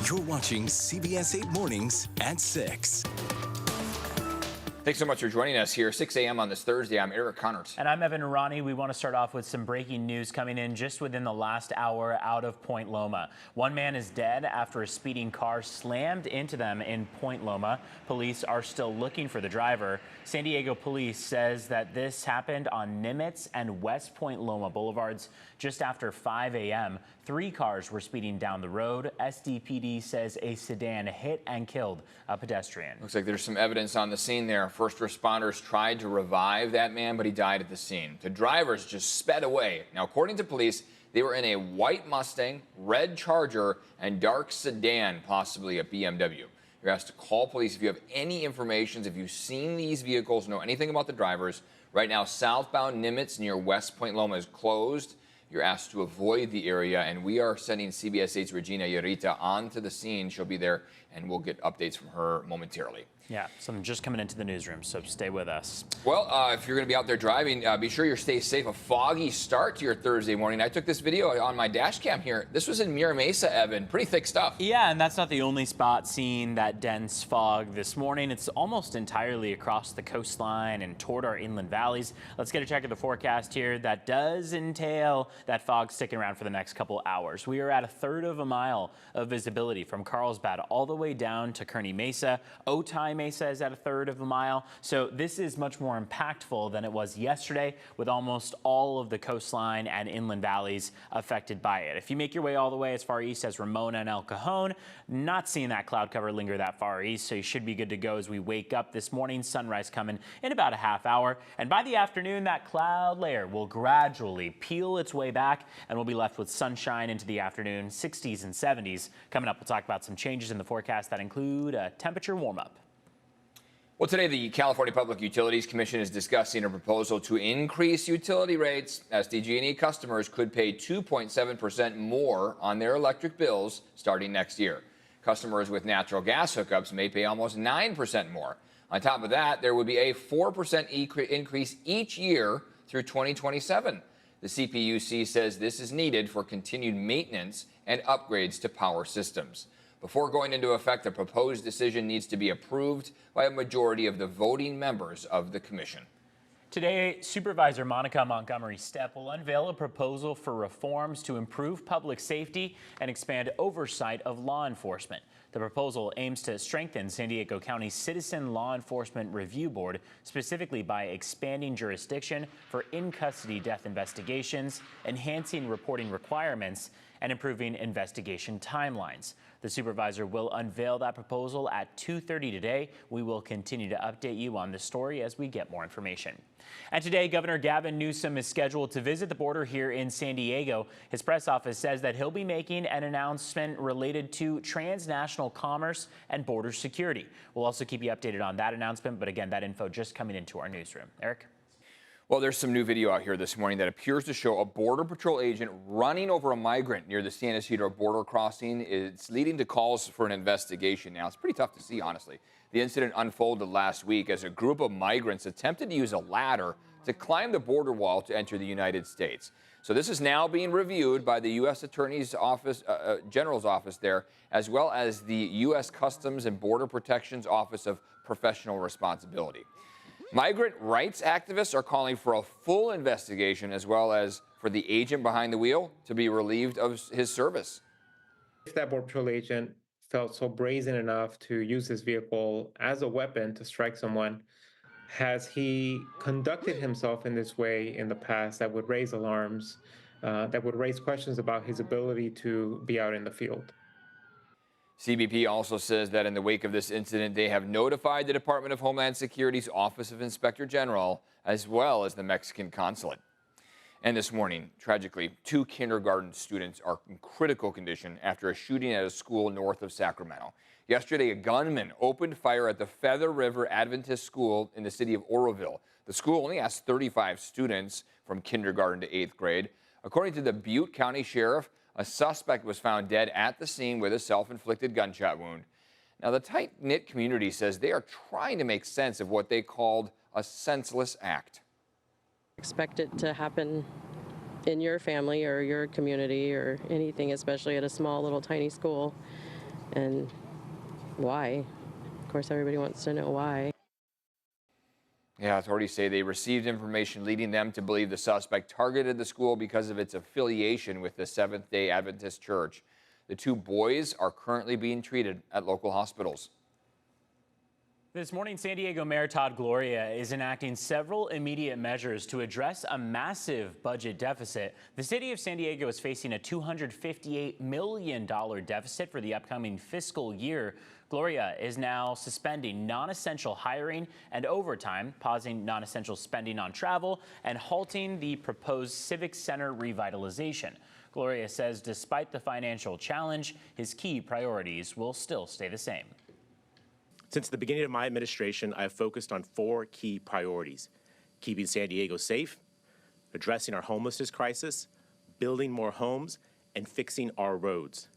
You're watching CBS 8 Mornings at 6. Thanks so much for joining us here, 6 a.m. on this Thursday. I'm Eric Connors. And I'm Evan Irani. We want to start off with some breaking news coming in just within the last hour out of Point Loma. One man is dead after a speeding car slammed into them in Point Loma. Police are still looking for the driver. San Diego police says that this happened on Nimitz and West Point Loma Boulevards just after 5 a.m. 3 cars were speeding down the road. SDPD says a sedan hit and killed a pedestrian. Looks like there's some evidence on the scene there. First responders tried to revive that man, but he died at the scene. The drivers just sped away. Now, according to police, they were in a white Mustang, red Charger, and dark sedan, possibly a BMW. You're asked to call police if you have any information, if you've seen these vehicles, know anything about the drivers. Right now, southbound Nimitz near West Point Loma is closed. You're asked to avoid the area, and we are sending CBS 8's Regina Yarita onto the scene. She'll be there, and we'll get updates from her momentarily. Yeah, something just coming into the newsroom, so stay with us. Well, if you're going to be out there driving, be sure you stay safe. A foggy start to your Thursday morning. I took this video on my dash cam here. This was in Mira Mesa, Evan. Pretty thick stuff. Yeah, and that's not the only spot seeing that dense fog this morning. It's almost entirely across the coastline and toward our inland valleys. Let's get a check of the forecast here. That does entail that fog sticking around for the next couple hours. We are at 1/3 of a mile of visibility from Carlsbad all the way down to Kearney Mesa. Otay Mesa is at 1/3 of a mile. So this is much more impactful than it was yesterday, with almost all of the coastline and inland valleys affected by it. If you make your way all the way as far east as Ramona and El Cajon, not seeing that cloud cover linger that far east, so you should be good to go as we wake up this morning. Sunrise coming in about a half hour. And by the afternoon, that cloud layer will gradually peel its way back, and we'll be left with sunshine into the afternoon, 60s and 70s. Coming up, we'll talk about some changes in the forecast that include a temperature warm-up. Well, today the California Public Utilities Commission is discussing a proposal to increase utility rates. SDG&E customers could pay 2.7% more on their electric bills starting next year. Customers with natural gas hookups may pay almost 9% more. On top of that, there would be a 4% increase each year through 2027. The CPUC says this is needed for continued maintenance and upgrades to power systems. Before going into effect, the proposed decision needs to be approved by a majority of the voting members of the commission. Today, Supervisor Monica Montgomery Stepp will unveil a proposal for reforms to improve public safety and expand oversight of law enforcement. The proposal aims to strengthen San Diego County's Citizen Law Enforcement Review Board, specifically by expanding jurisdiction for in-custody death investigations, enhancing reporting requirements, and improving investigation timelines. The supervisor will unveil that proposal at 2:30 today. We will continue to update you on this story as we get more information. And today, Governor Gavin Newsom is scheduled to visit the border here in San Diego. His press office says that he'll be making an announcement related to transnational commerce and border security. We'll also keep you updated on that announcement, but again, that info just coming into our newsroom. Eric? Well, there's some new video out here this morning that appears to show a Border Patrol agent running over a migrant near the San Ysidro border crossing. It's leading to calls for an investigation now. It's pretty tough to see, honestly. The incident unfolded last week as a group of migrants attempted to use a ladder to climb the border wall to enter the United States. So this is now being reviewed by the U.S. Attorney's Office, General's Office there, as well as the U.S. Customs and Border Protection's Office of Professional Responsibility. Migrant rights activists are calling for a full investigation as well as for the agent behind the wheel to be relieved of his service. If that Border Patrol agent felt so brazen enough to use his vehicle as a weapon to strike someone, has he conducted himself in this way in the past that would raise alarms, that would raise questions about his ability to be out in the field? CBP also says that in the wake of this incident, they have notified the Department of Homeland Security's Office of Inspector General, as well as the Mexican consulate. And this morning, tragically, 2 kindergarten students are in critical condition after a shooting at a school north of Sacramento. Yesterday, a gunman opened fire at the Feather River Adventist School in the city of Oroville. The school only has 35 students from kindergarten to 8th grade. According to the Butte County Sheriff, a suspect was found dead at the scene with a self-inflicted gunshot wound. Now, the tight-knit community says they are trying to make sense of what they called a senseless act. Expect it to happen in your family or your community or anything, especially at a small little tiny school. and why. Of course, everybody wants to know why. Yeah, authorities say they received information leading them to believe the suspect targeted the school because of its affiliation with the Seventh-day Adventist Church. The two boys are currently being treated at local hospitals. This morning, San Diego Mayor Todd Gloria is enacting several immediate measures to address a massive budget deficit. The city of San Diego is facing a $258 million deficit for the upcoming fiscal year. Gloria is now suspending non-essential hiring and overtime, pausing non-essential spending on travel, and halting the proposed Civic Center revitalization. Gloria says despite the financial challenge, his key priorities will still stay the same. Since the beginning of my administration, I have focused on 4 key priorities: keeping San Diego safe, addressing our homelessness crisis, building more homes, and fixing our roads.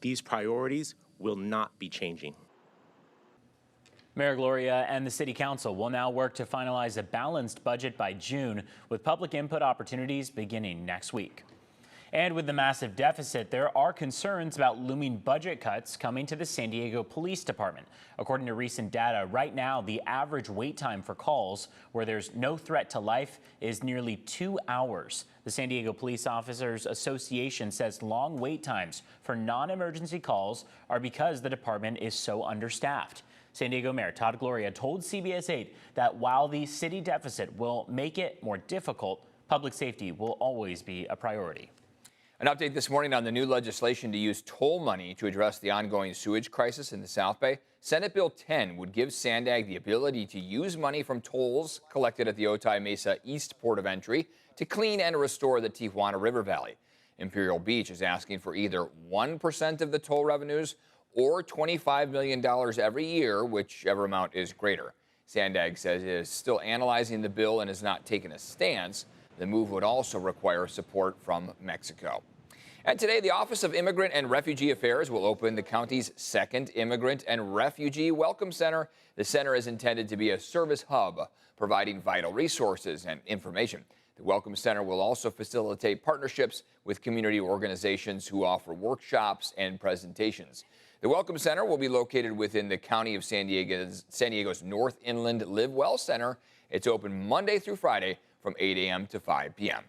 These priorities will not be changing. Mayor Gloria and the City Council will now work to finalize a balanced budget by June, with public input opportunities beginning next week. And with the massive deficit, there are concerns about looming budget cuts coming to the San Diego Police Department. According to recent data, right now, the average wait time for calls where there's no threat to life is nearly 2 hours. The San Diego Police Officers Association says long wait times for non-emergency calls are because the department is so understaffed. San Diego Mayor Todd Gloria told CBS 8 that while the city deficit will make it more difficult, public safety will always be a priority. An update this morning on the new legislation to use toll money to address the ongoing sewage crisis in the South Bay. Senate Bill 10 would give Sandag the ability to use money from tolls collected at the Otay Mesa East Port of Entry to clean and restore the Tijuana River Valley. Imperial Beach is asking for either 1% of the toll revenues or $25 million every year, whichever amount is greater. Sandag says it is still analyzing the bill and has not taken a stance. The move would also require support from Mexico. And today, the Office of Immigrant and Refugee Affairs will open the county's second Immigrant and Refugee Welcome Center. The center is intended to be a service hub, providing vital resources and information. The Welcome Center will also facilitate partnerships with community organizations who offer workshops and presentations. The Welcome Center will be located within the County of San Diego's North Inland Live Well Center. It's open Monday through Friday from 8 a.m. to 5 p.m.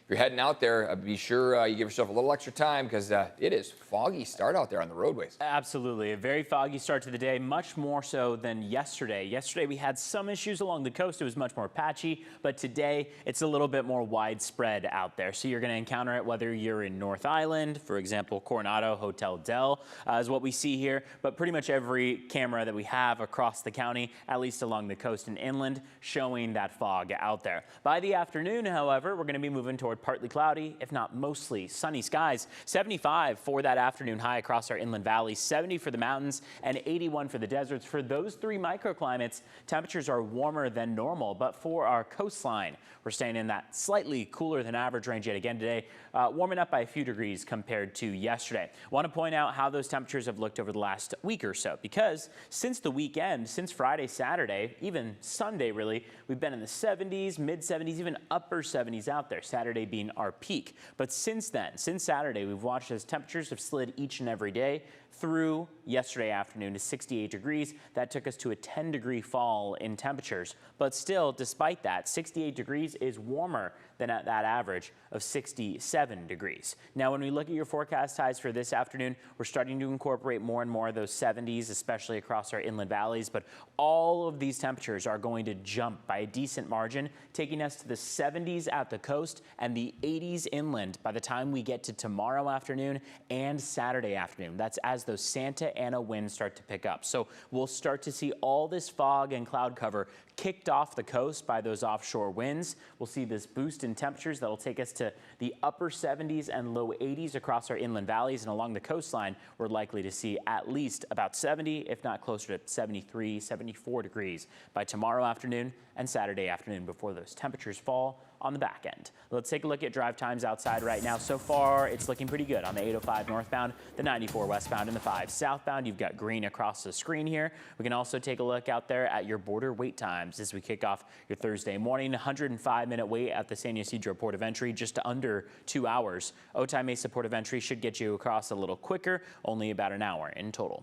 If you're heading out there, be sure you give yourself a little extra time because it is foggy start out there on the roadways. Absolutely. A very foggy start to the day, much more so than yesterday. Yesterday, we had some issues along the coast. It was much more patchy, but today it's a little bit more widespread out there. So you're going to encounter it whether you're in North Island, for example, Coronado, Hotel Del is what we see here, but pretty much every camera that we have across the county, at least along the coast and inland, showing that fog out there. By the afternoon, however, we're going to be moving toward partly cloudy, if not mostly sunny skies. 75 for that afternoon high across our inland valleys, 70 for the mountains, and 81 for the deserts. For those 3 microclimates, temperatures are warmer than normal, but for our coastline, we're staying in that slightly cooler than average range yet again today, warming up by a few degrees compared to yesterday. Want to point out how those temperatures have looked over the last week or so, because since the weekend, since Friday, Saturday, even Sunday really, we've been in the 70s, mid 70s, even upper 70s out there, Saturday being our peak. But since then, since Saturday, we've watched as temperatures have slid each and every day through yesterday afternoon to 68 degrees. That took us to a 10-degree fall in temperatures. But still, despite that, 68 degrees is warmer than at that average of 67 degrees. Now, when we look at your forecast highs for this afternoon, we're starting to incorporate more and more of those 70s, especially across our inland valleys. But all of these temperatures are going to jump by a decent margin, taking us to the 70s at the coast and the 80s inland by the time we get to tomorrow afternoon and Saturday afternoon. That's as those Santa Ana winds start to pick up. So we'll start to see all this fog and cloud cover kicked off the coast by those offshore winds. We'll see this boost in temperatures that will take us to the upper 70s and low 80s across our inland valleys, and along the coastline we're likely to see at least about 70, if not closer to 73, 74 degrees by tomorrow afternoon and Saturday afternoon before those temperatures fall on the back end. Let's take a look at drive times outside right now. So far, it's looking pretty good on the 805 northbound, the 94 westbound, and the 5 southbound. You've got green across the screen here. We can also take a look out there at your border wait times as we kick off your Thursday morning. 105-minute wait at the San Ysidro Port of Entry, just under 2 hours. Otay Mesa Port of Entry should get you across a little quicker, only about an hour in total.